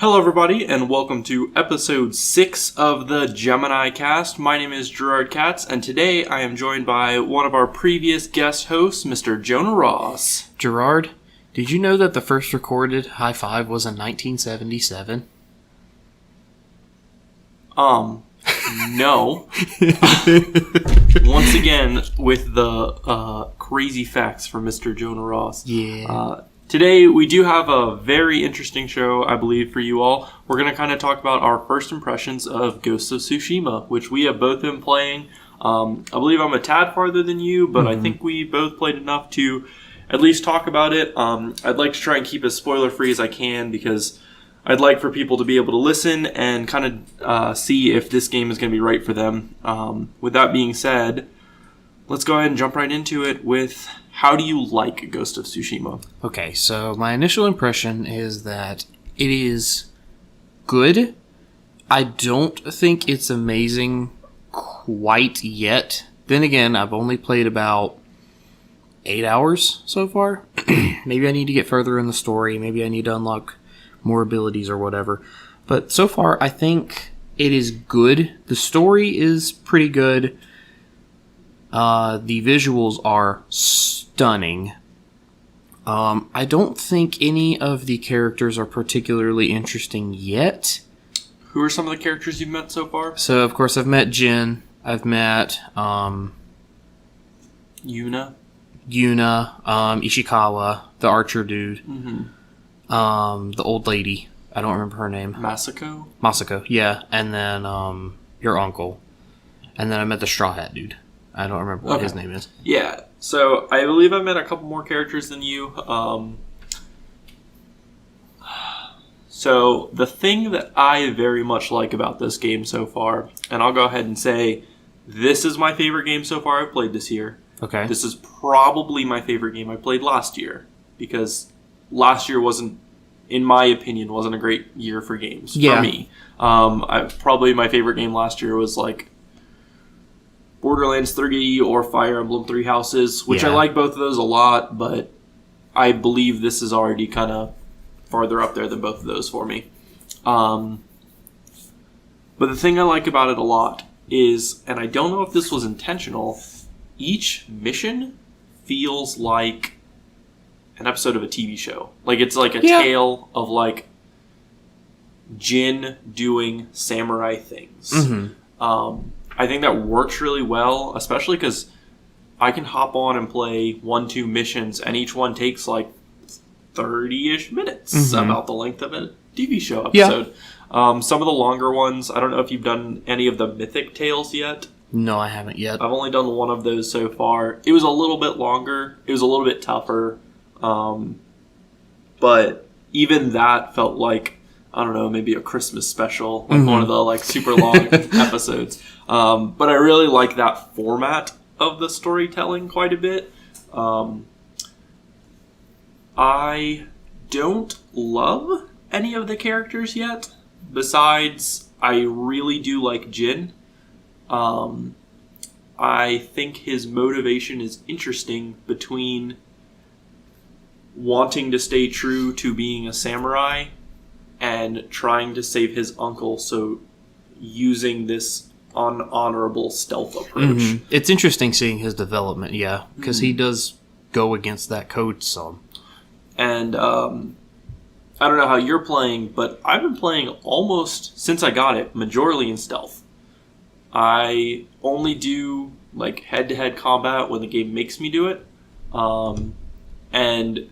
Hello everybody, and welcome to episode 6 of the GeminiKast. My name is Gerard Katz, and today I am joined by one of our previous guest hosts, Mr. Jonah Ross. Gerard, did you know that the first recorded high five was in 1977? No. Once again, with the crazy facts from Mr. Jonah Ross. Yeah. Today, we do have a very interesting show, I believe, for you all. We're going to kind of talk about our first impressions of Ghost of Tsushima, which we have both been playing. I believe I'm a tad farther than you, but I think we both played enough to at least talk about it. I'd like to try and keep as spoiler-free as I can, because I'd like for people to be able to listen and kind of see if this game is going to be right for them. With that being said, let's go ahead and jump right into it with... How do you like Ghost of Tsushima? Okay, so my initial impression is that it is good. I don't think it's amazing quite yet. Then again, I've only played about 8 hours so far. Maybe I need to get further in the story. Maybe I need to unlock more abilities or whatever. But so far, I think it is good. The story is pretty good. The visuals are stunning. I don't think any of the characters are particularly interesting yet. Who are some of the characters you've met so far? So, of course, I've met Jin. I've met Yuna, Ishikawa, the archer dude. The old lady. I don't remember her name. Masako, yeah. And then your uncle. And then I met the Straw Hat dude. I don't remember what his name is. Yeah, so I believe I met a couple more characters than you. So the thing that I very much like about this game so far, and I'll go ahead and say, this is my favorite game so far I've played this year. Okay. This is probably my favorite game I played last year, because last year wasn't, in my opinion, wasn't a great year for games for me. Probably my favorite game last year was like Borderlands 3 or Fire Emblem Three Houses, which I like both of those a lot, but I believe this is already kind of farther up there than both of those for me. But the thing I like about it a lot is, and I don't know if this was intentional, each mission feels like an episode of a TV show. Like, it's like a tale of, like, Jin doing samurai things. I think that works really well, especially because I can hop on and play 1-2 missions, and each one takes like 30-ish minutes, about the length of a TV show episode. Some of the longer ones, I don't know if you've done any of the Mythic Tales yet. No, I haven't yet. I've only done one of those so far. It was a little bit longer. It was a little bit tougher. But even that felt like, I don't know, maybe a Christmas special, like one of the like super long episodes. But I really like that format of the storytelling quite a bit. I don't love any of the characters yet. Besides, I really do like Jin. I think his motivation is interesting between wanting to stay true to being a samurai and trying to save his uncle, so using this unhonorable stealth approach. It's interesting seeing his development, because he does go against that code some. And I don't know how you're playing, but I've been playing almost, since I got it, majorly in stealth. I only do like head-to-head combat when the game makes me do it. And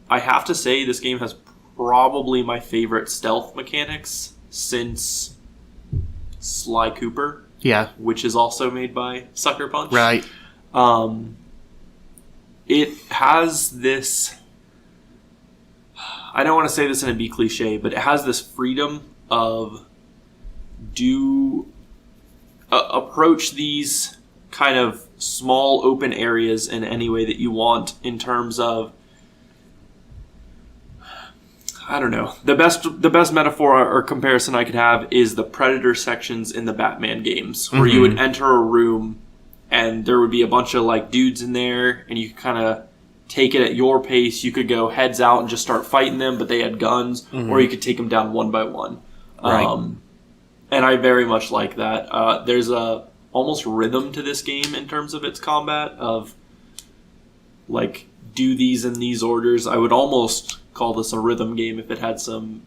I have to say, this game has probably my favorite stealth mechanics since Sly Cooper. Yeah. Which is also made by Sucker Punch. Right. It has this... I don't want to say this and be cliche, but it has this freedom of approach these kind of small open areas in any way that you want, in terms of, I don't know, the best metaphor or comparison I could have is the Predator sections in the Batman games, where you would enter a room and there would be a bunch of like dudes in there, and you could kind of take it at your pace. You could go heads out and just start fighting them, but they had guns, or you could take them down one by one. Right. And I very much like that. There's a almost rhythm to this game in terms of its combat of like do these in these orders. I would almost call this a rhythm game if it had some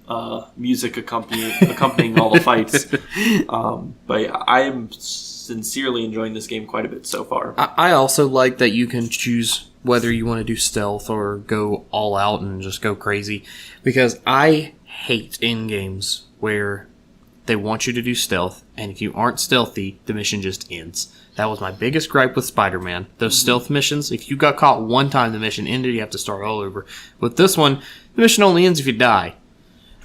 music accompanying all the fights. But I am sincerely enjoying this game quite a bit so far. I also like that you can choose whether you want to do stealth or go all out and just go crazy, because I hate in games where they want you to do stealth, and if you aren't stealthy, the mission just ends. That was my biggest gripe with Spider-Man. Those stealth missions, if you got caught one time, the mission ended, you have to start all over. With this one, the mission only ends if you die.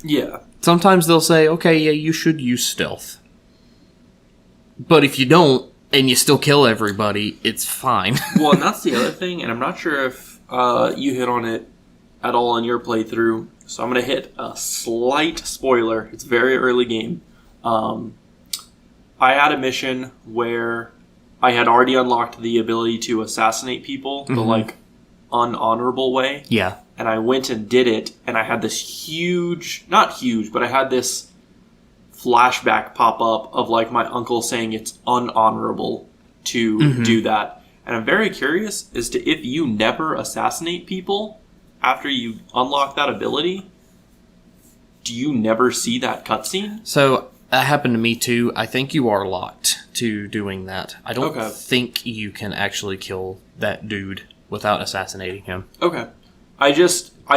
Yeah. Sometimes they'll say, okay, yeah, you should use stealth. But if you don't, and you still kill everybody, it's fine. Well, and that's the other thing, and I'm not sure if you hit on it at all in your playthrough, so I'm going to hit a slight spoiler. It's a very early game. I had a mission where I had already unlocked the ability to assassinate people the, like, unhonorable way. Yeah. And I went and did it, and I had this not huge, but I had this flashback pop up of, like, my uncle saying it's unhonorable to do that. And I'm very curious as to if you never assassinate people after you unlock that ability, do you never see that cutscene? So that happened to me too. I think you are locked to doing that. I don't Okay. think you can actually kill that dude without assassinating him. Okay. I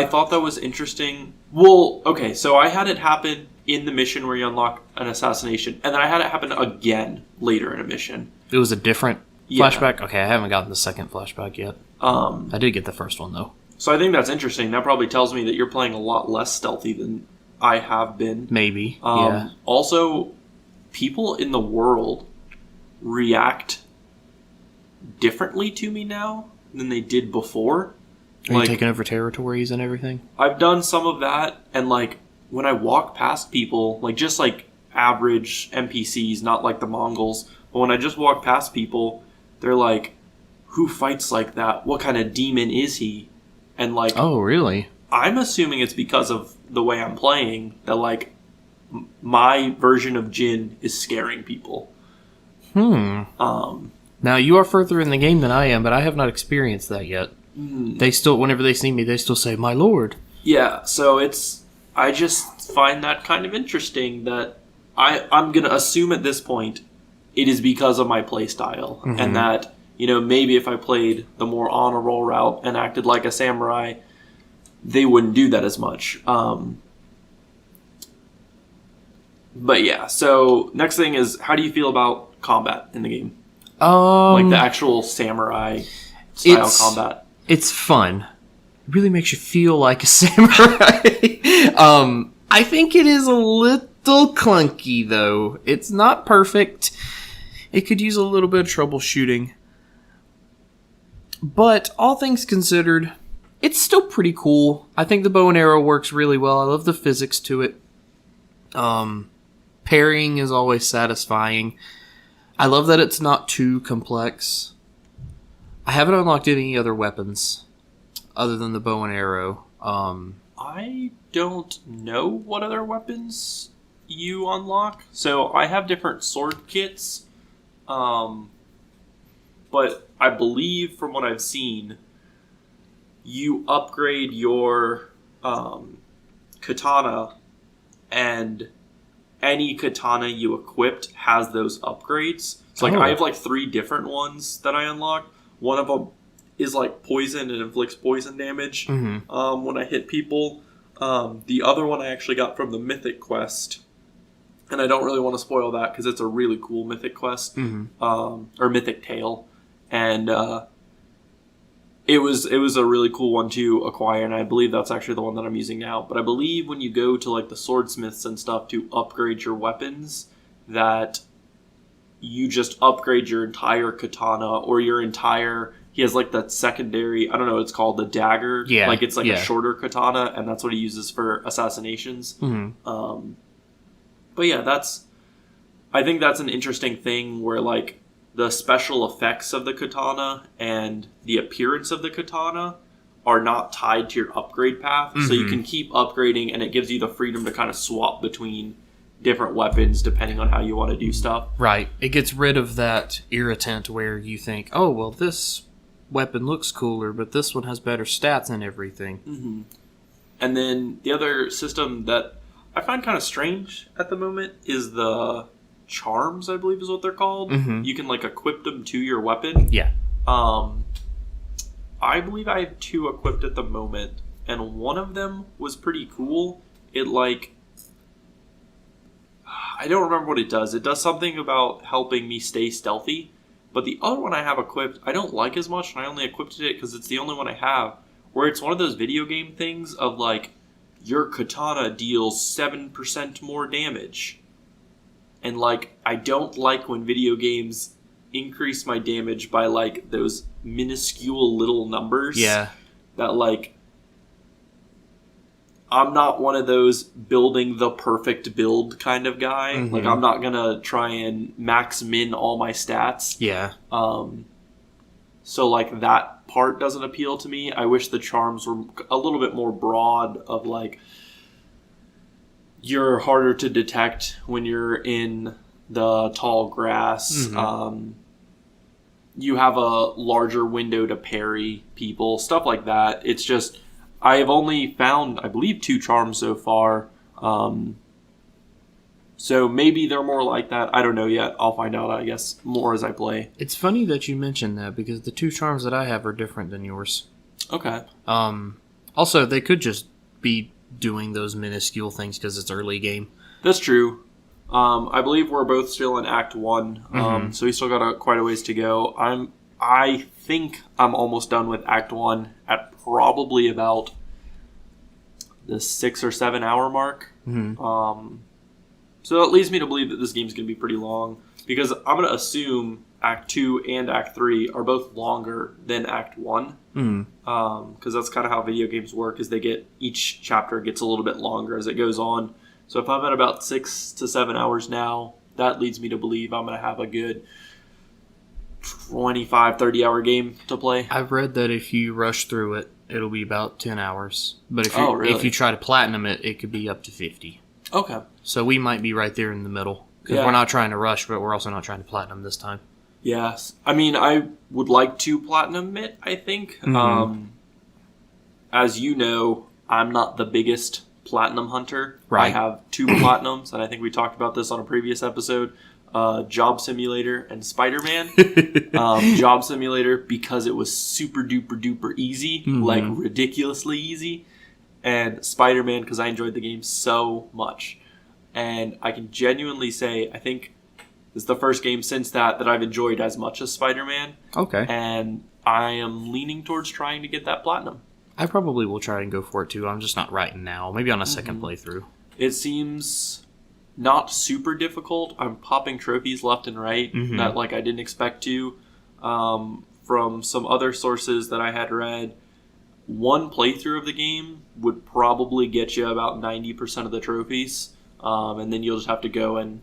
thought that was interesting. Well, okay, so I had it happen in the mission where you unlock an assassination, and then I had it happen again later in a mission. It was a different Yeah. flashback? Okay, I haven't gotten the second flashback yet. I did get the first one, though. So I think that's interesting. That probably tells me that you're playing a lot less stealthy than I have been. Maybe, yeah. Also, people in the world react differently to me now than they did before. Are you taking over territories and everything? I've done some of that, and like when I walk past people, like just like average NPCs, not like the Mongols, but when I just walk past people, they're like, "Who fights like that? What kind of demon is he?" And like, Oh, really? I'm assuming it's because of the way I'm playing that like my version of Jin is scaring people. Now, you are further in the game than I am, but I have not experienced that yet. They still, whenever they see me, they still say, "My lord." Yeah, so I just find that kind of interesting that I'm going to assume at this point it is because of my play style, and that, you know, maybe if I played the more honorable route and acted like a samurai, they wouldn't do that as much. But yeah, so next thing is, how do you feel about combat in the game? Like the actual samurai style combat. It's fun. It really makes you feel like a samurai. I think it is a little clunky, though. It's not perfect. It could use a little bit of troubleshooting. But all things considered, it's still pretty cool. I think the bow and arrow works really well. I love the physics to it. Parrying is always satisfying. I love that it's not too complex. I haven't unlocked any other weapons other than the bow and arrow. I don't know what other weapons you unlock. So I have different sword kits. But I believe from what I've seen, you upgrade your katana, and any katana you equipped has those upgrades. So like I have like 3 different ones that I unlocked. One of them is like poison and inflicts poison damage when I hit people. The other one I actually got from the Mythic quest, and I don't really want to spoil that because it's a really cool Mythic quest, or Mythic tale, and it was a really cool one to acquire, and I believe that's actually the one that I'm using now. But I believe when you go to like the swordsmiths and stuff to upgrade your weapons, that you just upgrade your entire katana or your entire... He has like that secondary, I don't know what it's called, the dagger. Yeah. Like it's like a shorter katana, and that's what he uses for assassinations. But yeah, I think that's an interesting thing where like the special effects of the katana and the appearance of the katana are not tied to your upgrade path. So you can keep upgrading, and it gives you the freedom to kind of swap between different weapons depending on how you want to do stuff. Right. It gets rid of that irritant where you think, oh, well, this weapon looks cooler, but this one has better stats and everything. Mm-hmm. And then the other system that I find kind of strange at the moment is the charms, I believe is what they're called. Mm-hmm. You can like equip them to your weapon. Yeah. I believe I have 2 equipped at the moment, and one of them was pretty cool. It like, I don't remember what it does. It does something about helping me stay stealthy, but the other one I have equipped, I don't like as much, and I only equipped it because it's the only one I have, where it's one of those video game things of like, your katana deals 7% more damage. And like, I don't like when video games increase my damage by like those minuscule little numbers. Yeah. That like, I'm not one of those building the perfect build kind of guy. Mm-hmm. Like, I'm not gonna try and max min all my stats. Yeah. So like that part doesn't appeal to me. I wish the charms were a little bit more broad of like, you're harder to detect when you're in the tall grass. Mm-hmm. You have a larger window to parry people, stuff like that. It's just, I have only found, I believe, 2 charms so far. So maybe they're more like that. I don't know yet. I'll find out, I guess, more as I play. It's funny that you mentioned that because the 2 charms that I have are different than yours. Okay. Also, they could just be doing those minuscule things because it's early game. That's true. I believe we're both still in Act 1, so we still got quite a ways to go. I think I'm almost done with Act 1 at probably about the 6 or 7 hour mark. Mm-hmm. So that leads me to believe that this game's going to be pretty long, because I'm going to assume Act 2 and Act 3 are both longer than Act 1. Because that's kind of how video games work, is each chapter gets a little bit longer as it goes on. So if I'm at about 6 to 7 hours now, that leads me to believe I'm going to have a good 25, 30 hour game to play. I've read that if you rush through it, it'll be about 10 hours. But if you try to platinum it, it could be up to 50. Okay. So we might be right there in the middle. Because we're not trying to rush, but we're also not trying to platinum this time. Yes. I mean, I would like to platinum it, I think. Mm-hmm. As you know, I'm not the biggest platinum hunter. Right. I have 2 platinums, and I think we talked about this on a previous episode. Job Simulator and Spider-Man. Job Simulator, because it was super duper duper easy, like ridiculously easy. And Spider-Man, because I enjoyed the game so much. And I can genuinely say, I think this is the first game since that I've enjoyed as much as Spider-Man. Okay. And I am leaning towards trying to get that platinum. I probably will try and go for it too. I'm just not right now. Maybe on a second playthrough. It seems not super difficult. I'm popping trophies left and right that like I didn't expect to. From some other sources that I had read, one playthrough of the game would probably get you about 90% of the trophies. And then you'll just have to go and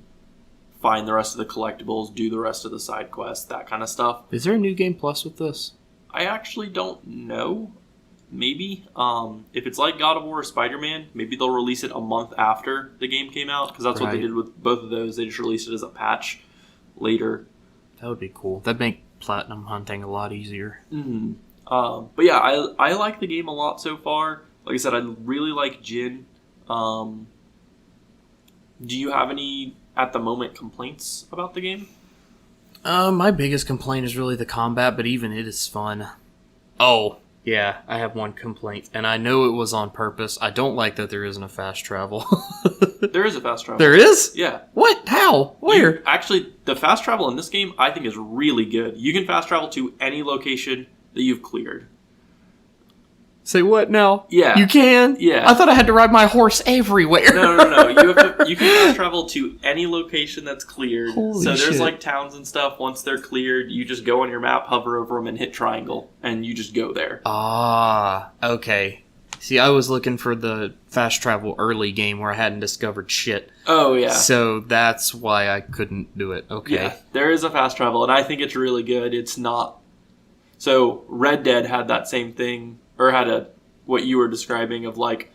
find the rest of the collectibles, do the rest of the side quests, that kind of stuff. Is there a New Game Plus with this? I actually don't know. Maybe. If it's like God of War or Spider-Man, maybe they'll release it a month after the game came out, because that's what they did with both of those. They just released it as a patch later. That would be cool. That'd make platinum hunting a lot easier. But yeah, I like the game a lot so far. Like I said, I really like Jin. Do you have any, at the moment, complaints about the game? My biggest complaint is really the combat, but even it is fun. Oh, yeah, I have one complaint, and I know it was on purpose. I don't like that there isn't a fast travel. There is a fast travel. There is? Yeah. What? How? Where? Actually, the fast travel in this game, I think, is really good. You can fast travel to any location that you've cleared. Say what now? Yeah. You can? Yeah. I thought I had to ride my horse everywhere. No. You can fast travel to any location that's cleared. Holy so there's shit. like towns and stuff. Once they're cleared, you just go on your map, hover over them, and hit triangle, and you just go there. Ah, okay. See, I was looking for the fast travel early game where I hadn't discovered shit. Oh, yeah. So that's why I couldn't do it. Okay. Yeah, there is a fast travel, and I think it's really good. It's not... So, Red Dead had that same thing or had a what you were describing of like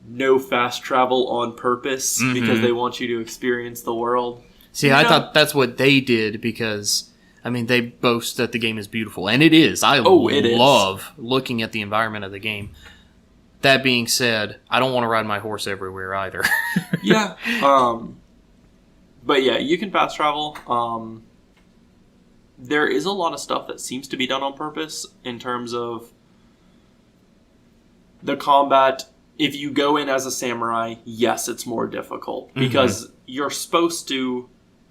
no fast travel on purpose because they want you to experience the world. See, I thought that's what they did because, I mean, they boast that the game is beautiful, and it is. I love looking at the environment of the game. That being said, I don't want to ride my horse everywhere either. Yeah. But yeah, you can fast travel. There is a lot of stuff that seems to be done on purpose in terms of the combat. If you go in as a samurai, yes, it's more difficult because you're supposed to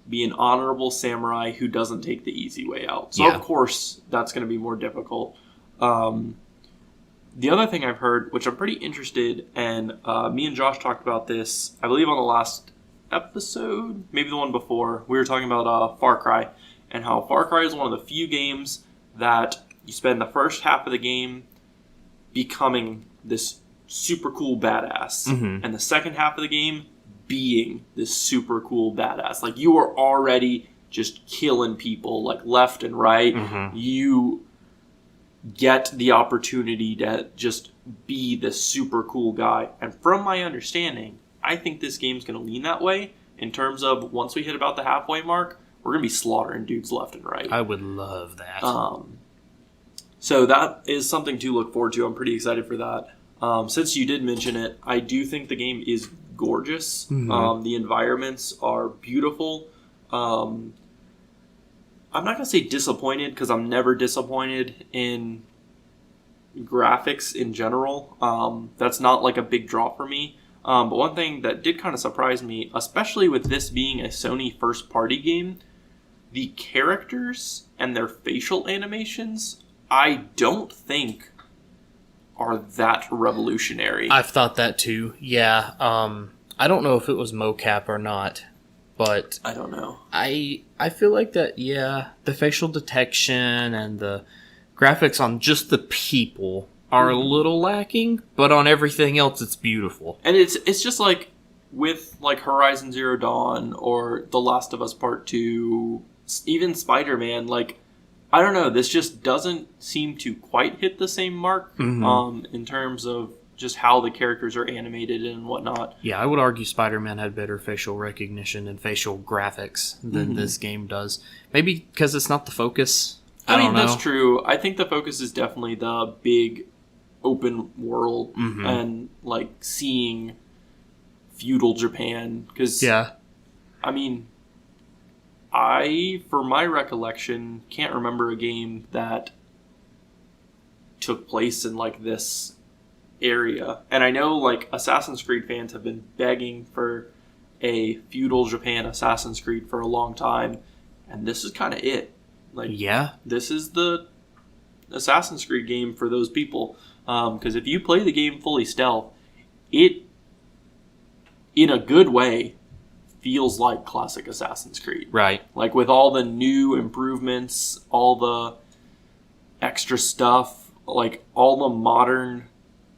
be an honorable samurai who doesn't take the easy way out. So, of course, that's going to be more difficult. The other thing I've heard, which I'm pretty interested in, me and Josh talked about this, I believe on the last episode, maybe the one before, we were talking about Far Cry, and how Far Cry is one of the few games that you spend the first half of the game becoming this super cool badass, and the second half of the game being this super cool badass. Like, you are already just killing people, like, left and right. You get the opportunity to just be this super cool guy. And from my understanding, I think this game's going to lean that way in terms of once we hit about the halfway mark, we're going to be slaughtering dudes left and right. I would love that. So that is something to look forward to. I'm pretty excited for that. Since you did mention it, I do think the game is gorgeous. The environments are beautiful. I'm not going to say disappointed because I'm never disappointed in graphics in general. That's not like a big draw for me. But one thing that did kind of surprise me, especially with this being a Sony first-party game, the characters and their facial animations, I don't think are that revolutionary. I've thought that too. Yeah. I don't know if it was mocap or not, but I don't know. I feel like that. Yeah, the facial detection and the graphics on just the people are a little lacking, but on everything else, it's beautiful. And it's just like with like Horizon Zero Dawn or The Last of Us Part 2, even Spider-Man, like, I don't know, this just doesn't seem to quite hit the same mark in terms of just how the characters are animated and whatnot. Yeah, I would argue Spider-Man had better facial recognition and facial graphics than this game does. Maybe because it's not the focus. I mean, that's true. I think the focus is definitely the big open world and like seeing feudal Japan. Because, I mean, for my recollection, can't remember a game that took place in like this area. And I know like Assassin's Creed fans have been begging for a feudal Japan Assassin's Creed for a long time, and this is kind of it. Like, this is the Assassin's Creed game for those people. Because if you play the game fully stealth, it, in a good way, feels like classic Assassin's Creed. Right. Like, with all the new improvements, all the extra stuff, like, all the modern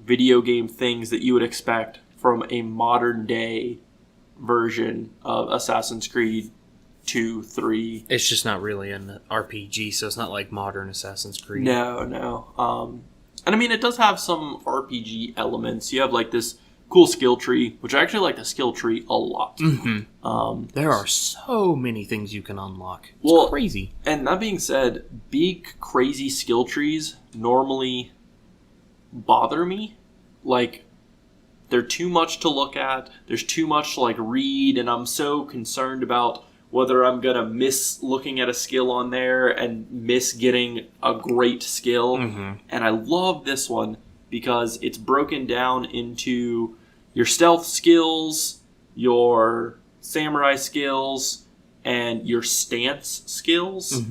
video game things that you would expect from a modern day version of Assassin's Creed 2, 3. It's just not really an RPG, so it's not like modern Assassin's Creed. No. And I mean, it does have some RPG elements. You have like this cool skill tree, which I actually like the skill tree a lot. There are so many things you can unlock. It's crazy. And that being said, big, crazy skill trees normally bother me. Like, they're too much to look at. There's too much to like read, and I'm so concerned about whether I'm going to miss looking at a skill on there and miss getting a great skill. And I love this one because it's broken down into your stealth skills, your samurai skills, and your stance skills.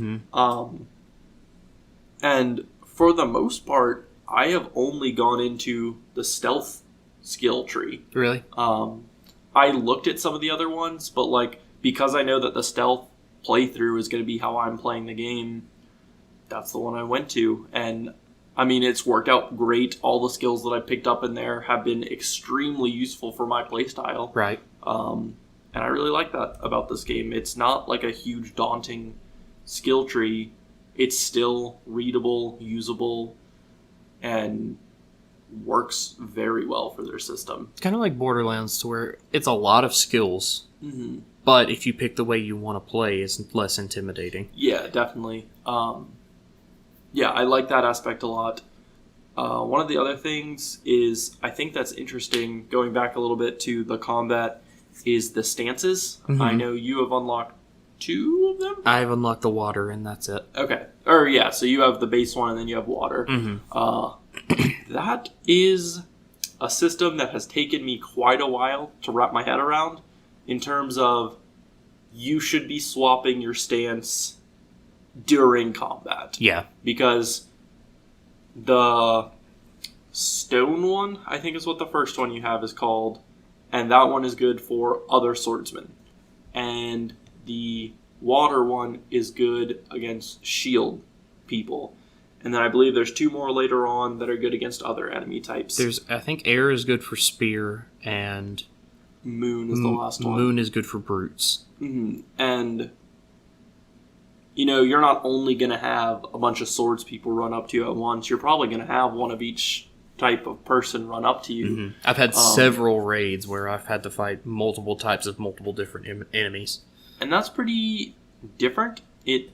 And for the most part, I have only gone into the stealth skill tree. Really? I looked at some of the other ones, but like, because I know that the stealth playthrough is going to be how I'm playing the game, that's the one I went to. And, I mean, it's worked out great. All the skills that I picked up in there have been extremely useful for my playstyle. Right. And I really like that about this game. It's not like a huge, daunting skill tree. It's still readable, usable, and works very well for their system. It's kind of like Borderlands, to where it's a lot of skills, but if you pick the way you want to play, it's less intimidating. Yeah, definitely. Yeah, I like that aspect a lot. One of the other things is, I think that's interesting, going back a little bit to the combat, is the stances. I know you have unlocked 2 of them? I've unlocked the water, and that's it. Okay. Or, yeah, so you have the base one, and then you have water. That is a system that has taken me quite a while to wrap my head around, in terms of you should be swapping your stance during combat. Yeah. Because the stone one, I think is what the first one you have is called, and that one is good for other swordsmen. And the water one is good against shield people. And then I believe there's 2 more later on that are good against other enemy types. I think air is good for spear, and moon is the last one. Moon is good for brutes. And you're not only going to have a bunch of swords people run up to you at once, you're probably going to have one of each type of person run up to you. I've had several raids where I've had to fight multiple types of multiple different enemies. And that's pretty different.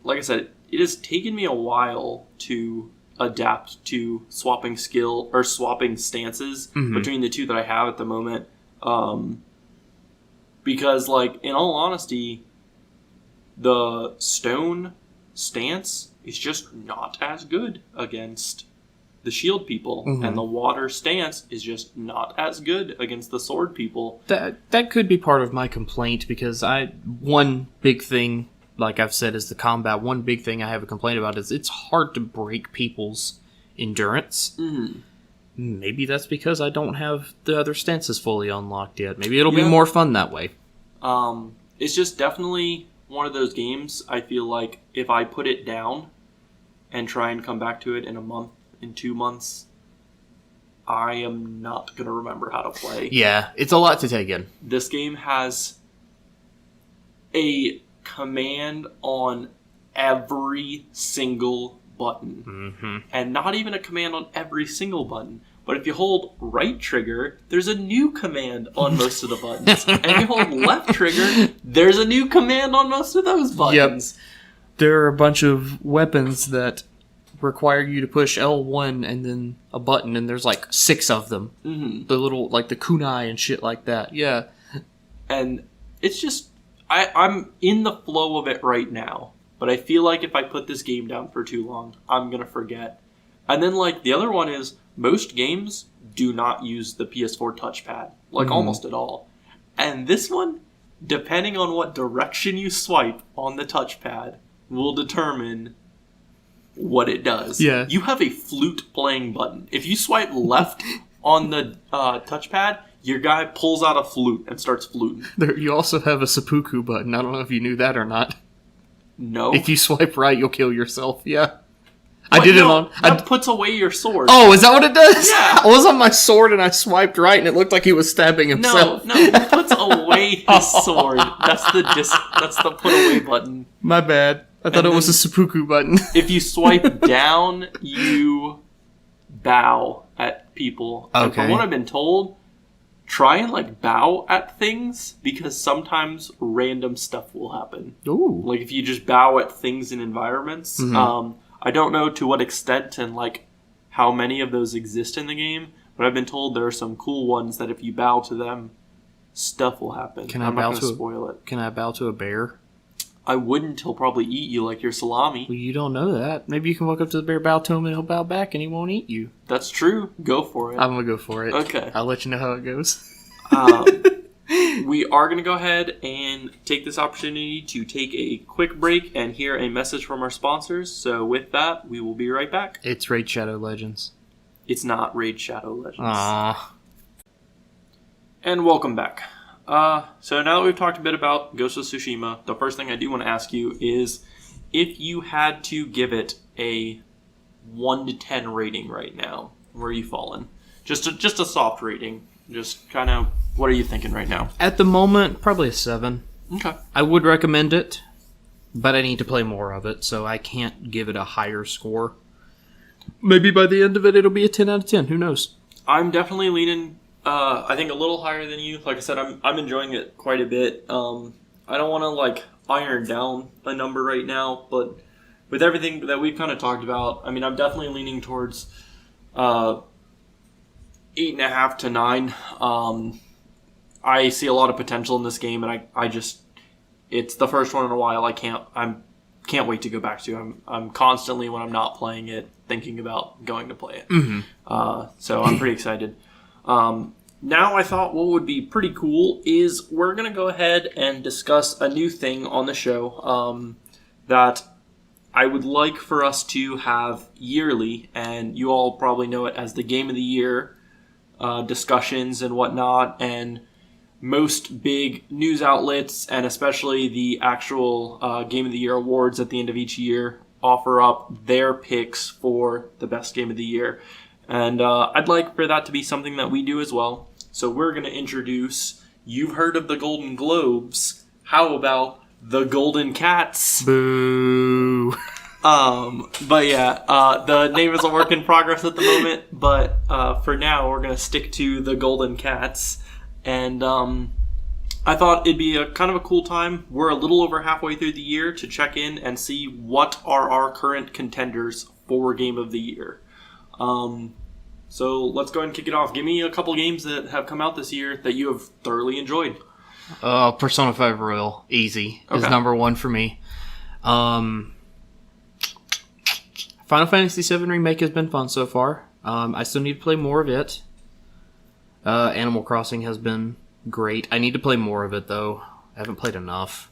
Like I said, it has taken me a while to adapt to swapping stances between the 2 that I have at the moment. Because, in all honesty, the stone stance is just not as good against the shield people, and the water stance is just not as good against the sword people. That could be part of my complaint, because one big thing, like I've said, is the combat. One big thing I have a complaint about is it's hard to break people's endurance. Maybe that's because I don't have the other stances fully unlocked yet. Maybe it'll be more fun that way. It's just definitely one of those games, I feel like if I put it down and try and come back to it in a month, in 2 months, I am not going to remember how to play. Yeah, it's a lot to take in. This game has a command on every single button. And not even a command on every single button. But if you hold right trigger, there's a new command on most of the buttons. And if you hold left trigger, there's a new command on most of those buttons. Yep. There are a bunch of weapons that require you to push L1 and then a button, and there's 6 of them. The little, the kunai and shit like that. Yeah. And it's just, I'm in the flow of it right now. But I feel like if I put this game down for too long, I'm going to forget. And then, the other one is, most games do not use the PS4 touchpad. Almost at all. And this one, depending on what direction you swipe on the touchpad, will determine what it does. Yeah. You have a flute playing button. If you swipe left on the touchpad, your guy pulls out a flute and starts fluting. You also have a seppuku button. I don't know if you knew that or not. No. If you swipe right, you'll kill yourself. Yeah. I did it on... That puts away your sword. Oh, is that what it does? Yeah. I was on my sword and I swiped right and it looked like he was stabbing himself. No, it puts away his sword. That's the put away button. My bad. I thought it was a seppuku button. If you swipe down, you bow at people. Okay. And from what I've been told, try and bow at things, because sometimes random stuff will happen. Ooh. If you just bow at things in environments. I don't know to what extent and how many of those exist in the game, but I've been told there are some cool ones that if you bow to them, stuff will happen. I'm not going to spoil it. Can I bow to a bear? I wouldn't. He'll probably eat you like your salami. Well, you don't know that. Maybe you can walk up to the bear, bow to him, and he'll bow back, and he won't eat you. That's true. Go for it. I'm going to go for it. Okay. I'll let you know how it goes. We are going to go ahead and take this opportunity to take a quick break and hear a message from our sponsors. So with that, we will be right back. It's Raid Shadow Legends. It's not Raid Shadow Legends. Aww. And welcome back. So now that we've talked a bit about Ghost of Tsushima, the first thing I do want to ask you is if you had to give it a 1 to 10 rating right now, where are you falling? Just a soft rating. Just kind of, what are you thinking right now? At the moment, probably a 7. Okay. I would recommend it, but I need to play more of it, so I can't give it a higher score. Maybe by the end of it, it'll be a 10 out of 10. Who knows? I'm definitely leaning, I think a little higher than you. Like I said, I'm enjoying it quite a bit. I don't want to like iron down a number right now, but with everything that we've kind of talked about, I mean, I'm definitely leaning towards 8.5 to 9. I see a lot of potential in this game, and I just, it's the first one in a while. I can't wait to go back to. I'm constantly, when I'm not playing it, thinking about going to play it. Mm-hmm. So I'm pretty excited. Now I thought what would be pretty cool is we're going to go ahead and discuss a new thing on the show that I would like for us to have yearly, and you all probably know it as the Game of the Year discussions and whatnot, and most big news outlets, and especially the actual Game of the Year awards at the end of each year, offer up their picks for the best Game of the Year. And I'd like for that to be something that we do as well. So we're going to introduce, you've heard of the Golden Globes. How about the Golden Cats? Boo. But yeah, the name is a work in progress at the moment. But for now, we're going to stick to the Golden Cats. And I thought it'd be a kind of a cool time. We're a little over halfway through the year to check in and see what are our current contenders for Game of the Year. So let's go ahead and kick it off. Give me a couple games that have come out this year that you have thoroughly enjoyed. Persona 5 Royal, easy, is number one for me. Final Fantasy VII Remake has been fun so far. I still need to play more of it. Animal Crossing has been great. I need to play more of it, though. I haven't played enough.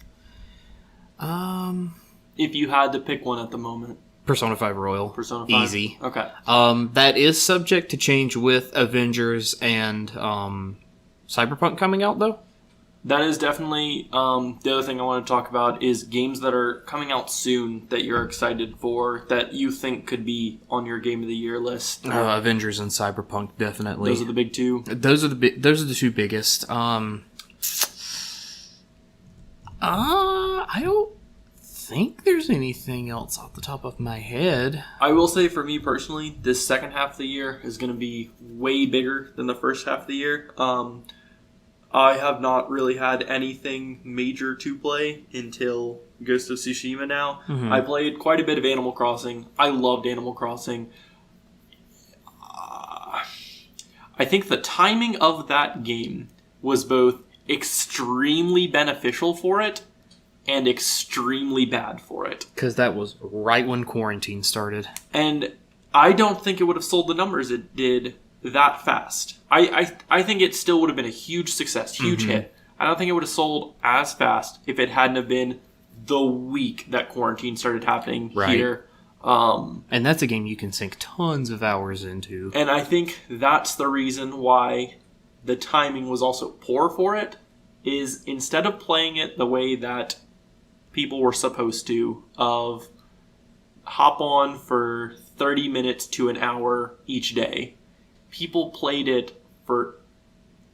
If you had to pick one at the moment. Persona 5 Royal. Persona 5? Easy. Okay. That is subject to change with Avengers and Cyberpunk coming out, though. That is definitely the other thing I want to talk about is games that are coming out soon that you're excited for, that you think could be on your Game of the Year list. Avengers and Cyberpunk, definitely. Those are the big two. Those are the two biggest. I don't think there's anything else off the top of my head. I will say for me personally, this second half of the year is going to be way bigger than the first half of the year. I have not really had anything major to play until Ghost of Tsushima now. Mm-hmm. I played quite a bit of Animal Crossing. I loved Animal Crossing. I think the timing of that game was both extremely beneficial for it and extremely bad for it. Because that was right when quarantine started. And I don't think it would have sold the numbers it did that fast. I think it still would have been a huge success, huge hit. I don't think it would have sold as fast if it hadn't have been the week that quarantine started happening here. And that's a game you can sink tons of hours into. And I think that's the reason why the timing was also poor for it, is instead of playing it the way that people were supposed to, of hop on for 30 minutes to an hour each day, people played it for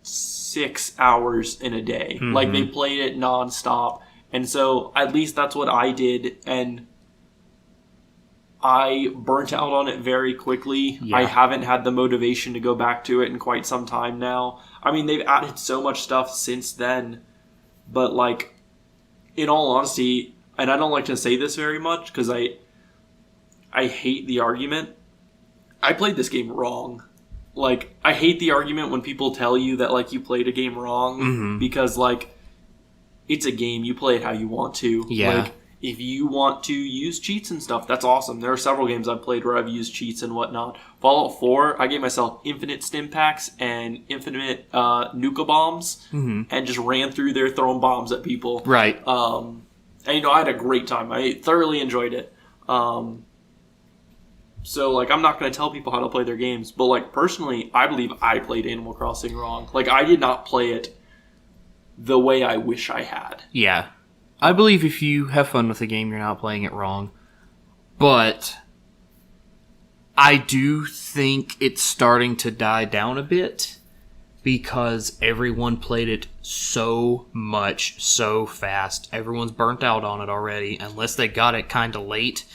6 hours in a day. Mm-hmm. Like, they played it nonstop. And so, at least that's what I did, and I burnt out on it very quickly. Yeah. I haven't had the motivation to go back to it in quite some time now. I mean, they've added so much stuff since then, but, like, in all honesty, and I don't like to say this very much, because I hate the argument, I played this game wrong. Like, I hate the argument when people tell you that, like, you played a game wrong, because, like, it's a game. You play it how you want to. Yeah. Like, if you want to use cheats and stuff, that's awesome. There are several games I've played where I've used cheats and whatnot. Fallout 4, I gave myself infinite stim packs and infinite nuka bombs, and just ran through there throwing bombs at people. Right. And, you know, I had a great time. I thoroughly enjoyed it. So, like, I'm not going to tell people how to play their games, but, like, personally, I believe I played Animal Crossing wrong. Like, I did not play it the way I wish I had. Yeah. I believe if you have fun with the game, you're not playing it wrong. But I do think it's starting to die down a bit because everyone played it so much, so fast. Everyone's burnt out on it already, unless they got it kind of late.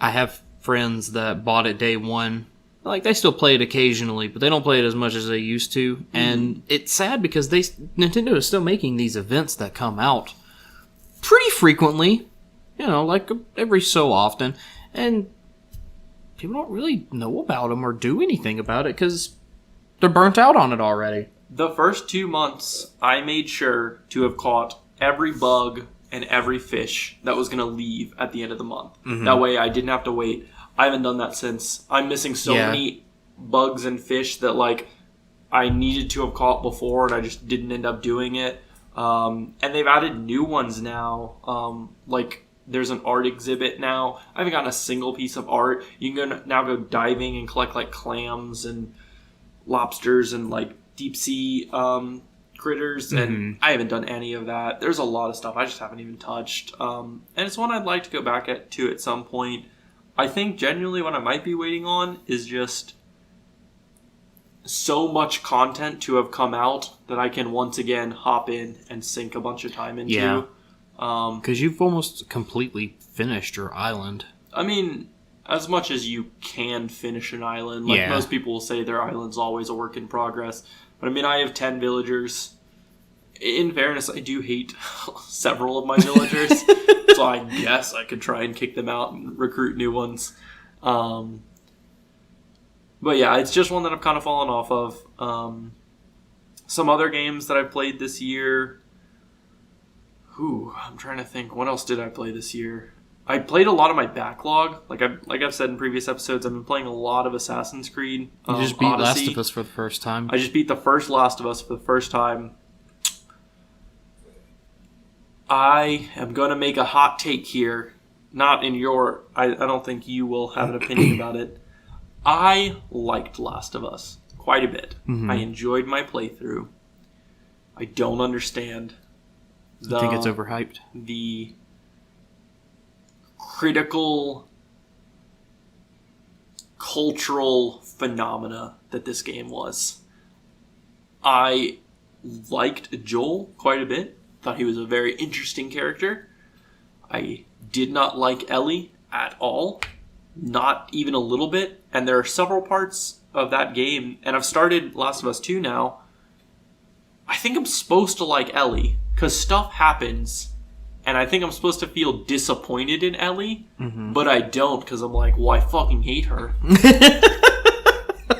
I have friends that bought it day one, Like, they still play it occasionally, but they don't play it as much as they used to. And it's sad because Nintendo is still making these events that come out pretty frequently, like every so often. And people don't really know about them or do anything about it because they're burnt out on it already. The first 2 months, I made sure to have caught every bug and every fish that was going to leave at the end of the month. That way I didn't have to wait. I haven't done that since. I'm missing so many bugs and fish that, like, I needed to have caught before, and I just didn't end up doing it. And they've added new ones now. Like, there's an art exhibit now. I haven't gotten a single piece of art. You can now go diving and collect, like, clams and lobsters and, like, deep sea critters, and I haven't done any of that. There's a lot of stuff I just haven't even touched. And it's one I'd like to go back to at some point. I think genuinely what I might be waiting on is just so much content to have come out that I can once again hop in and sink a bunch of time into. Yeah. Because you've almost completely finished your island. I mean, as much as you can finish an island. Like, most people will say their island's always a work in progress. But I mean, I have 10 villagers. In fairness, I do hate several of my villagers. So I guess I could try and kick them out and recruit new ones. But yeah, it's just one that I've kind of fallen off of. Some other games that I've played this year. I'm trying to think. What else did I play this year? I played a lot of my backlog. Like I've said in previous episodes, I've been playing a lot of Assassin's Creed. You just beat Odyssey. Last of Us for the first time. I just beat the first Last of Us for the first time. I am going to make a hot take here. Not in your... I don't think you will have an opinion about it. I liked Last of Us quite a bit. I enjoyed my playthrough. I don't understand You think it's overhyped? The critical cultural phenomena that this game was. I liked Joel quite a bit. Thought he was a very interesting character. I did not like Ellie at all. Not even a little bit. And there are several parts of that game, and I've started Last of Us 2 now. I think I'm supposed to like Ellie, because stuff happens, and I think I'm supposed to feel disappointed in Ellie, but I don't, because I'm like, well, I fucking hate her.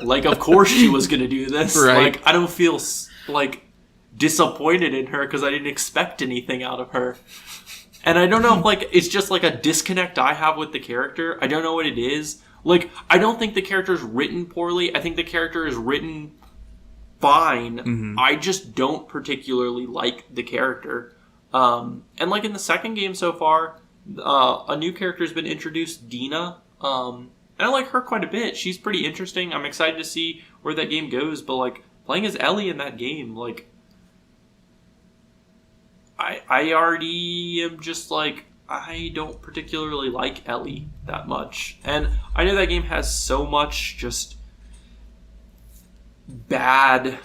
Like, of course she was going to do this. Right. Like, I don't feel, like, disappointed in her, because I didn't expect anything out of her. And I don't know if, like, it's just, like, a disconnect I have with the character. I don't know what it is. Like, I don't think the character is written poorly. I think the character is written fine. I just don't particularly like the character. And, like, in the second game so far, a new character has been introduced, Dina. And I like her quite a bit. She's pretty interesting. I'm excited to see where that game goes. But, like, playing as Ellie in that game, like, I already am just, like, I don't particularly like Ellie that much. And I know that game has so much just bad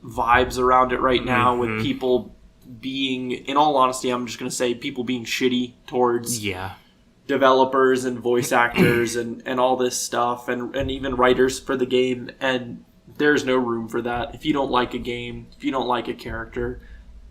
vibes around it right now with people being, in all honesty, I'm just going to say people being shitty towards developers and voice actors and all this stuff and even writers for the game. And there's no room for that. If you don't like a game, if you don't like a character,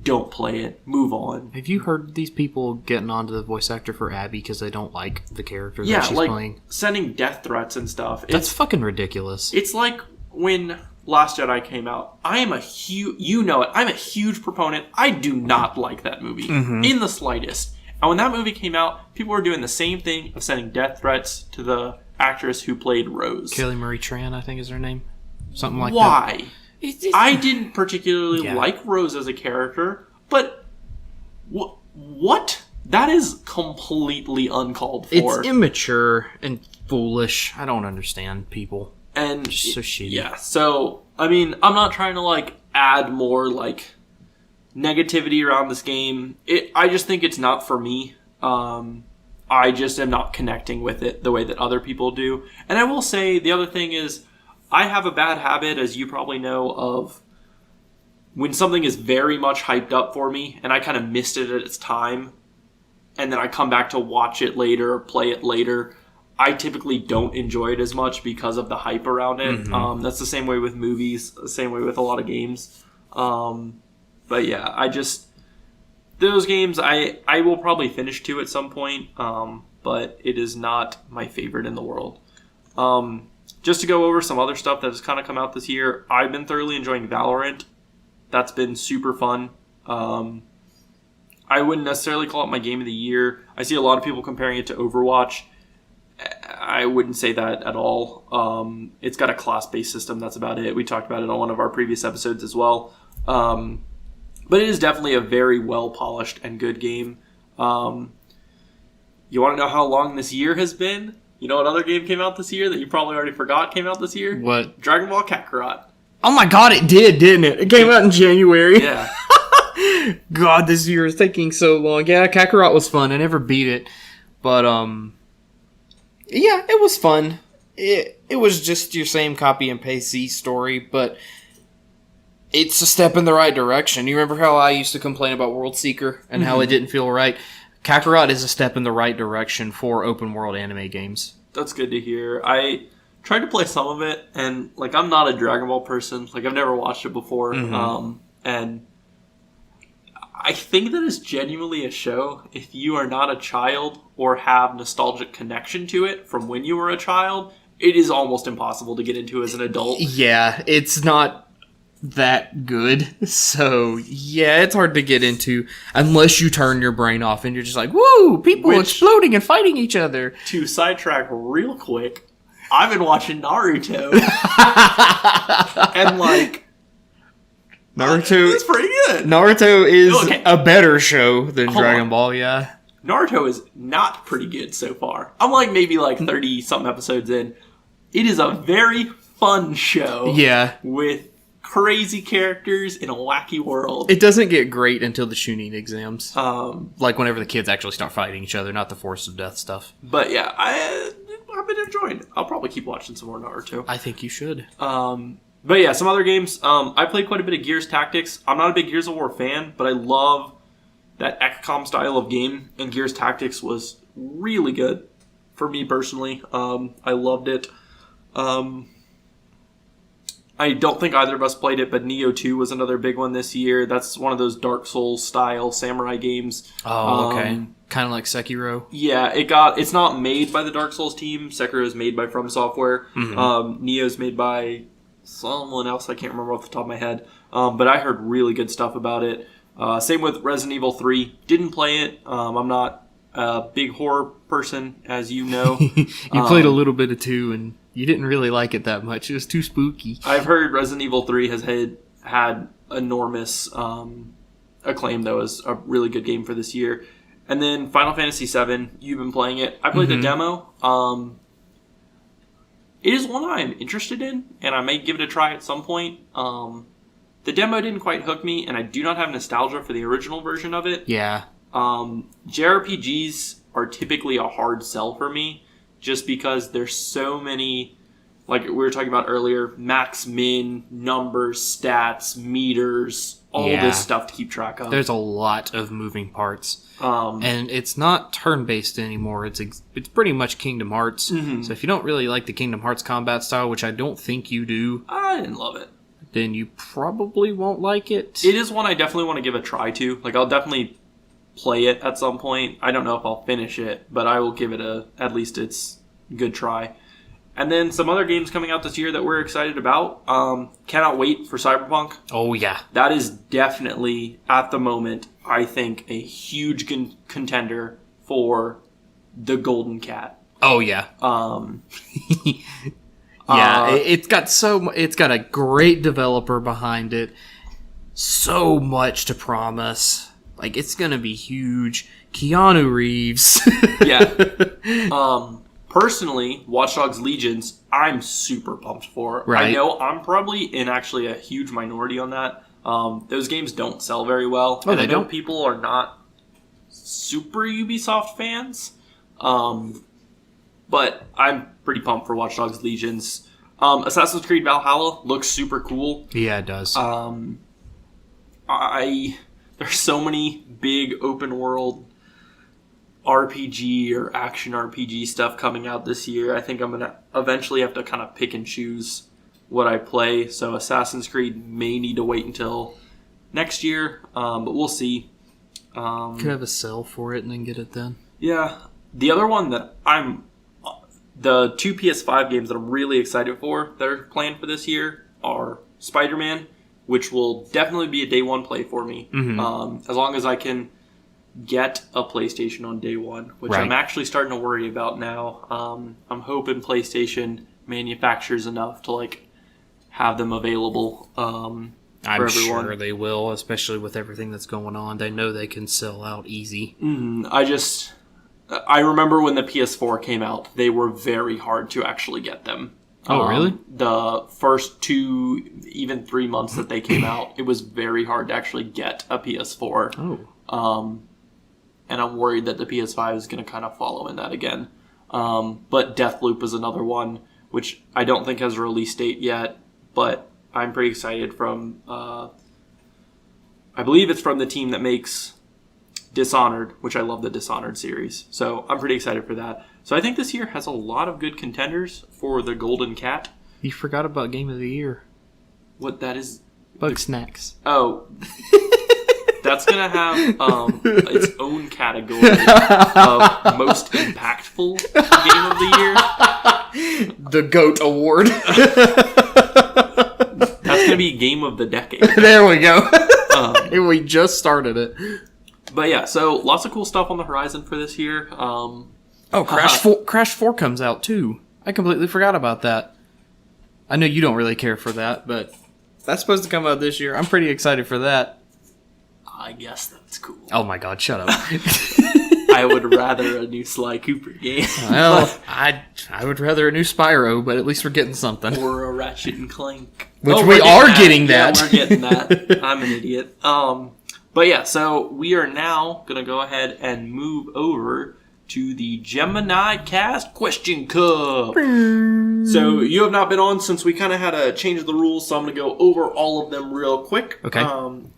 don't play it. Move on. Have you heard these people getting onto the voice actor for Abby because they don't like the character that she's playing? Sending death threats and stuff. That's fucking ridiculous. It's like when Last Jedi came out. I'm a huge proponent. I do not like that movie in the slightest. And when that movie came out, people were doing the same thing of sending death threats to the actress who played Rose. Kelly Marie Tran, I think is her name. Something like that. Why? I didn't particularly like Rose as a character, but what? That is completely uncalled for. It's immature and foolish. I don't understand people. And just so shitty. Yeah, so, I mean, I'm not trying to, like, add more, like, negativity around this game. I just think it's not for me. I just am not connecting with it the way that other people do. And I will say, the other thing is, I have a bad habit, as you probably know, of when something is very much hyped up for me, and I kind of missed it at its time, and then I come back to watch it later or play it later, I typically don't enjoy it as much because of the hype around it. Mm-hmm. That's the same way with movies, the same way with a lot of games. But yeah, those games, I will probably finish 2 at some point, but it is not my favorite in the world. Just to go over some other stuff that has kind of come out this year, I've been thoroughly enjoying Valorant. That's been super fun. I wouldn't necessarily call it my game of the year. I see a lot of people comparing it to Overwatch. I wouldn't say that at all. It's got a class-based system. That's about it. We talked about it on one of our previous episodes as well. But it is definitely a very well-polished and good game. You want to know how long this year has been? You know what other game came out this year that you probably already forgot came out this year? What? Dragon Ball Kakarot. Oh my god, it did, didn't it? It came out in January. Yeah. God, this year is taking so long. Yeah, Kakarot was fun. I never beat it. But, yeah, it was fun. It was just your same copy and paste Z story, but it's a step in the right direction. You remember how I used to complain about World Seeker and how it didn't feel right? Kakarot is a step in the right direction for open world anime games. That's good to hear. I tried to play some of it, and like I'm not a Dragon Ball person. Like I've never watched it before, and I think that is genuinely a show. If you are not a child or have nostalgic connection to it from when you were a child, it is almost impossible to get into as an adult. Yeah, it's not that good. So, yeah, it's hard to get into unless you turn your brain off and you're just like, woo, people exploding and fighting each other. To sidetrack real quick, I've been watching Naruto. And like, Naruto, it's pretty good. Naruto is Okay. a better show than Hold Dragon on. Ball, yeah. Naruto is not pretty good so far. I'm like maybe like 30-something episodes in. It is a very fun show. Yeah. With crazy characters in a wacky world. It doesn't get great until the Chunin exams. Um, Like whenever the kids actually start fighting each other, not the Force of Death stuff. but yeah, I've been enjoying it. I'll probably keep watching some more Naruto. I think you should. But yeah, some other games. I played quite a bit of Gears Tactics. I'm not a big Gears of War fan, but I love that XCOM style of game, and Gears Tactics was really good for me personally. I loved it. I don't think either of us played it, but Neo 2 was another big one this year. That's one of those Dark Souls style samurai games. Oh, okay. Kind of like Sekiro. Yeah, it's not made by the Dark Souls team. Sekiro is made by From Software. Neo's made by someone else. I can't remember off the top of my head. But I heard really good stuff about it. Same with Resident Evil 3. Didn't play it. I'm not a big horror person, as you know. You played a little bit of 2, and you didn't really like it that much. It was too spooky. I've heard Resident Evil 3 has had enormous acclaim, though, as a really good game for this year. And then Final Fantasy VII, you've been playing it. I played the demo. It is one I'm interested in, and I may give it a try at some point. The demo didn't quite hook me, and I do not have nostalgia for the original version of it. Yeah. JRPGs are typically a hard sell for me, just because there's so many, like we were talking about earlier, max, min, numbers, stats, meters, all this stuff to keep track of. There's a lot of moving parts. And it's not turn-based anymore. It's pretty much Kingdom Hearts. So if you don't really like the Kingdom Hearts combat style, which I don't think you do, I didn't love it. Then you probably won't like it. It is one I definitely want to give a try to. Like, I'll definitely play it at some point. I don't know if I'll finish it, but I will give it at least its good try. And then some other games coming out this year that we're excited about. Cannot wait for Cyberpunk. Oh, yeah. That is definitely, at the moment, I think, a huge contender for the Golden Cat. Oh, yeah. Yeah, it's got a great developer behind it. So much to promise. Like, it's gonna be huge. Keanu Reeves. Yeah. Personally, Watch Dogs Legions, I'm super pumped for. Right. I know I'm probably in actually a huge minority on that. Those games don't sell very well. Oh, and they I know don't? people are not super Ubisoft fans. But I'm pretty pumped for Watch Dogs Legions. Assassin's Creed Valhalla looks super cool. Yeah, it does. There's so many big open world RPG or action RPG stuff coming out this year. I think I'm going to eventually have to kind of pick and choose what I play. So Assassin's Creed may need to wait until next year, but we'll see. Could have a sale for it and then get it then. Yeah. The other one that the 2 PS5 games that I'm really excited for that are planned for this year are Spider-Man, which will definitely be a day one play for me. As long as I can get a PlayStation on day one, which I'm actually starting to worry about now. I'm hoping PlayStation manufactures enough to like have them available for everyone. Sure they will, especially with everything that's going on. They know they can sell out easy. I remember when the PS4 came out, they were very hard to actually get them. Oh, really? The first 2, even 3 months that they came out, it was very hard to actually get a PS4. Oh. And I'm worried that the PS5 is going to kind of follow in that again. But Deathloop is another one, which I don't think has a release date yet, but I'm pretty excited from... I believe it's from the team that makes Dishonored, which I love the Dishonored series. So I'm pretty excited for that. So I think this year has a lot of good contenders for the Golden Cat. You forgot about Game of the Year. What that is? Bug Snacks. Oh. That's going to have its own category of most impactful game of the year. The GOAT Award. That's going to be Game of the Decade. There we go. We just started it. But yeah, so lots of cool stuff on the horizon for this year. Crash 4 comes out too. I completely forgot about that. I know you don't really care for that, but that's supposed to come out this year. I'm pretty excited for that. I guess that's cool. Oh my god, shut up. I would rather a new Sly Cooper game. Well, I would rather a new Spyro, but at least we're getting something. Or a Ratchet and Clank. Which we are getting that. Yeah, we're getting that. I'm an idiot. But yeah, so we are now going to go ahead and move over to the GeminiKast Question Cup. So you have not been on since we kind of had to change the rules, so I'm going to go over all of them real quick. Okay.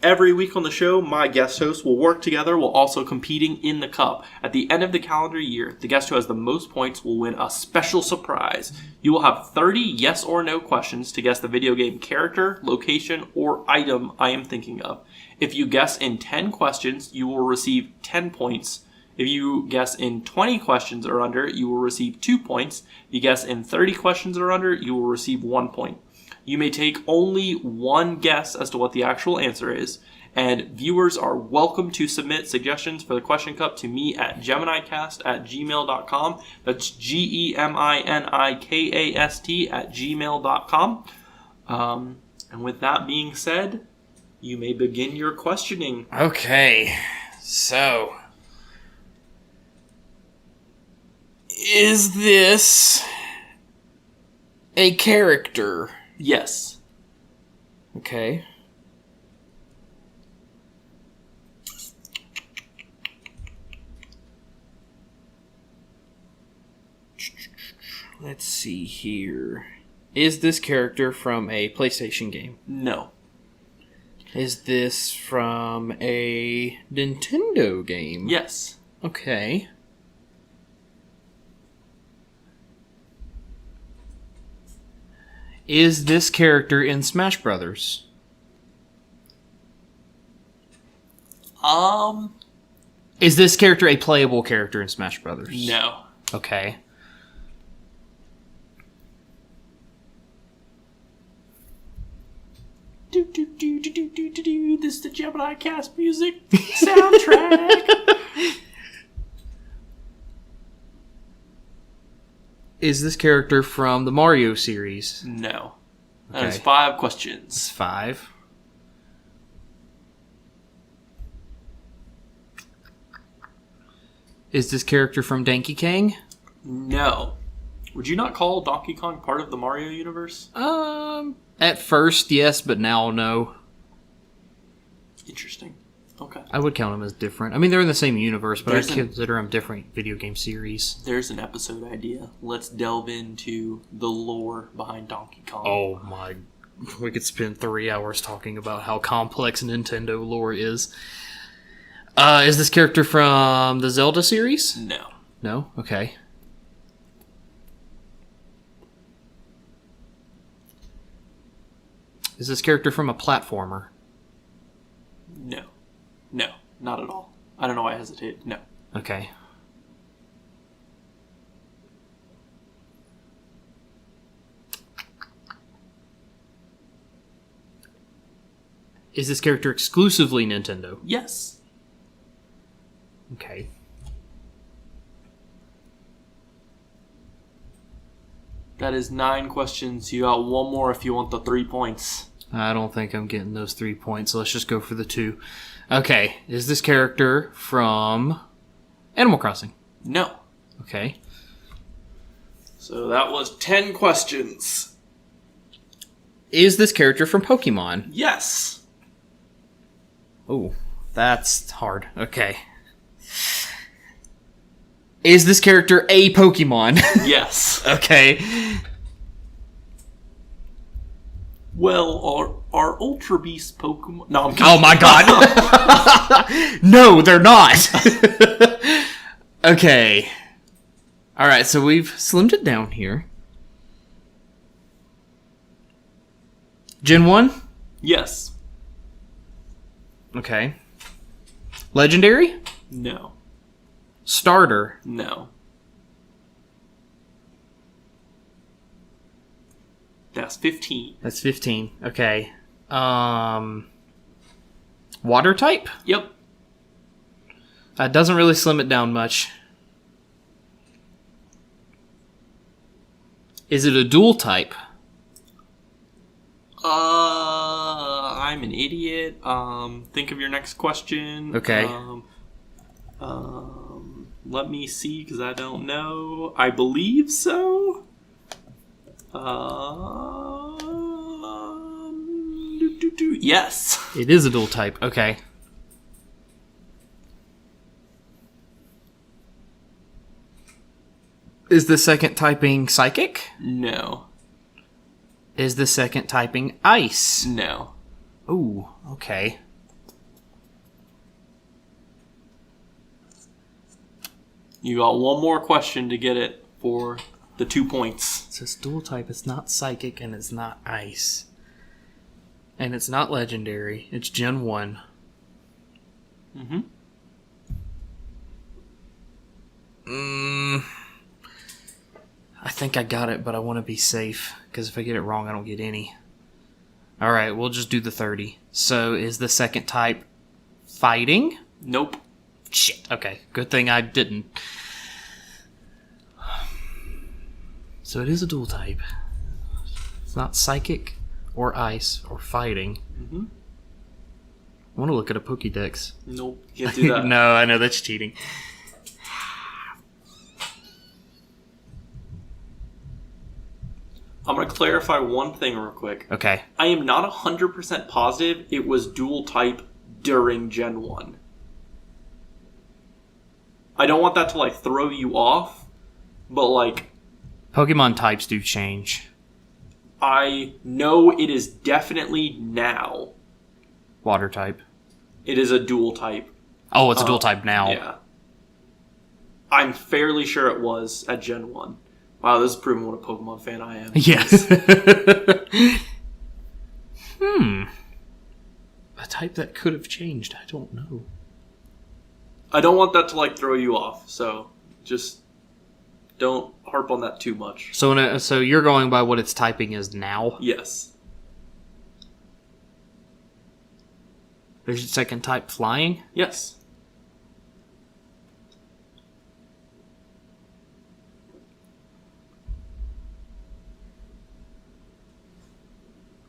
Every week on the show, my guest hosts will work together while also competing in the cup. At the end of the calendar year, the guest who has the most points will win a special surprise. You will have 30 yes or no questions to guess the video game character, location, or item I am thinking of. If you guess in 10 questions, you will receive 10 points. If you guess in 20 questions or under, you will receive 2 points. If you guess in 30 questions or under, you will receive 1 point. You may take only one guess as to what the actual answer is, and viewers are welcome to submit suggestions for the Question Cup to me at GeminiKast@gmail.com. That's GeminiKast@gmail.com. And with that being said, you may begin your questioning. Okay, so... is this a character? Yes. Okay. Let's see here. Is this character from a PlayStation game? No. Is this from a Nintendo game? Yes. Okay. Is this character in Smash Brothers? Is this character a playable character in Smash Brothers? No. Okay. Do do do do do do do do. This is the GeminiKast music soundtrack. Is this character from the Mario series? No. That is Okay. 5 questions. It's 5. Is this character from Donkey Kong? No. Would you not call Donkey Kong part of the Mario universe? At first, yes, but now, no. Interesting. Okay. I would count them as different. I mean, they're in the same universe, but There's I consider them different video game series. There's an episode idea. Let's delve into the lore behind Donkey Kong. Oh my... We could spend 3 hours talking about how complex Nintendo lore is. Is this character from the Zelda series? No. No? Okay. Is this character from a platformer? No. No, not at all. I don't know why I hesitated. No. Okay. Is this character exclusively Nintendo? Yes. Okay. That is 9 questions. You got one more if you want the 3 points. I don't think I'm getting those 3 points, so let's just go for the 2. Okay. Is this character from Animal Crossing? No. Okay. So that was 10 questions. Is this character from Pokemon? Yes. Oh, that's hard. Okay. Is this character a Pokemon? Yes. Okay. Well, are Ultra Beast Pokemon... No, I'm kidding. Oh my god. No, they're not. Okay. Alright, so we've slimmed it down here. Gen 1? Yes. Okay. Legendary? No. Starter? No. That's 15. That's 15. Okay. Water type? Yep. That doesn't really slim it down much. Is it a dual type? I'm an idiot. Think of your next question. Okay. Let me see, because I don't know. I believe so. Yes. It is a dual type. Okay. Is the second typing psychic? No. Is the second typing ice? No. Ooh, okay. You got one more question to get it for the 2 points. It says dual type. It's not psychic and it's not ice. And it's not legendary. It's Gen 1. Mm-hmm. I think I got it, but I want to be safe. Because if I get it wrong, I don't get any. Alright, we'll just do the 30. So, is the second type fighting? Nope. Shit. Okay, good thing I didn't. So it is a dual type. It's not psychic or ice or fighting. Mm-hmm. I want to look at a Pokédex. Nope. Can't do that. No, I know that's cheating. I'm going to clarify one thing real quick. Okay. I am not 100% positive it was dual type during Gen 1. I don't want that to, like, throw you off, but, like... Pokemon types do change. I know it is definitely now. Water type. It is a dual type. Oh, it's a dual type now. Yeah. I'm fairly sure it was at Gen 1. Wow, this is proving what a Pokemon fan I am. Yes. A type that could have changed. I don't know. I don't want that to, like, throw you off, so just don't harp on that too much. So you're going by what its typing is now? Yes. There's its second type flying? Yes.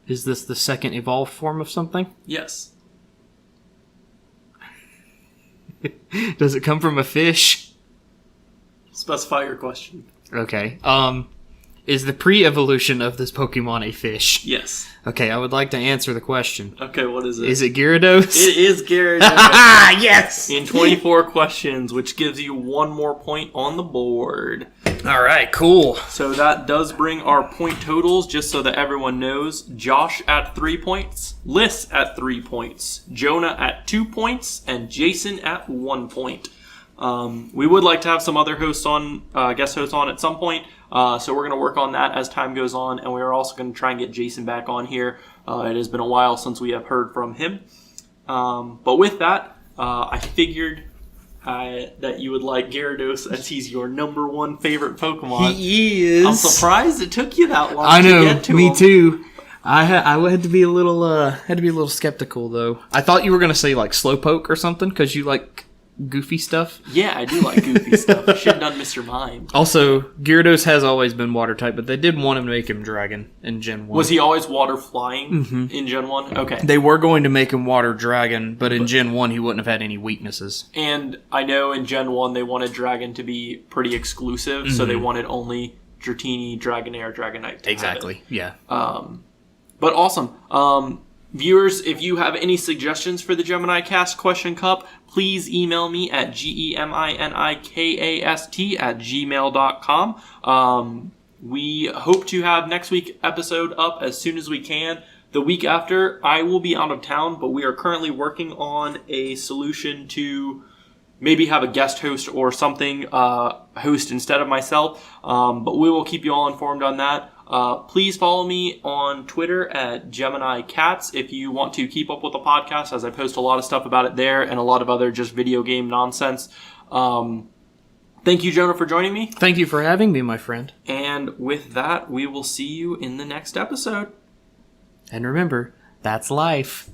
Is this the second evolved form of something? Yes. Does it come from a fish? Specify your question. Okay. Is the pre-evolution of this Pokemon a fish? Yes. Okay, I would like to answer the question. Okay, what is it? Is it Gyarados? It is Gyarados. Yes! In 24 questions, which gives you one more point on the board. All right, cool. So that does bring our point totals, just so that everyone knows. Josh at 3 points, Liz at 3 points, Jonah at 2 points, and Jason at 1 point. We would like to have some other hosts on, guest hosts on at some point, so we're going to work on that as time goes on, and we are also going to try and get Jason back on here. It has been a while since we have heard from him. But with that, I figured that you would like Gyarados, as he's your number one favorite Pokemon. He is. I'm surprised it took you that long I know, to get to me him. too. I had to be a little skeptical though. I thought you were gonna say like Slowpoke or something because you like goofy stuff. Yeah, I do like goofy stuff. I should have done Mr. Mime. Also, Gyarados has always been water type, but they did want him to make him dragon in Gen 1. Was he always water flying in Gen 1? Okay. They were going to make him water dragon, but in Gen 1 he wouldn't have had any weaknesses. And I know in Gen 1 they wanted Dragon to be pretty exclusive, so they wanted only Dratini, Dragonair, Dragonite. Exactly, yeah. But awesome. Viewers, if you have any suggestions for the GeminiKast Question Cup, please email me at geminikast@gmail.com. We hope to have next week's episode up as soon as we can. The week after, I will be out of town, but we are currently working on a solution to maybe have a guest host or something host instead of myself. But we will keep you all informed on that. Please follow me on Twitter at GeminiKats if you want to keep up with the podcast, as I post a lot of stuff about it there and a lot of other just video game nonsense. Thank you, Jonah, for joining me. Thank you for having me, my friend. And with that, we will see you in the next episode. And remember, that's life.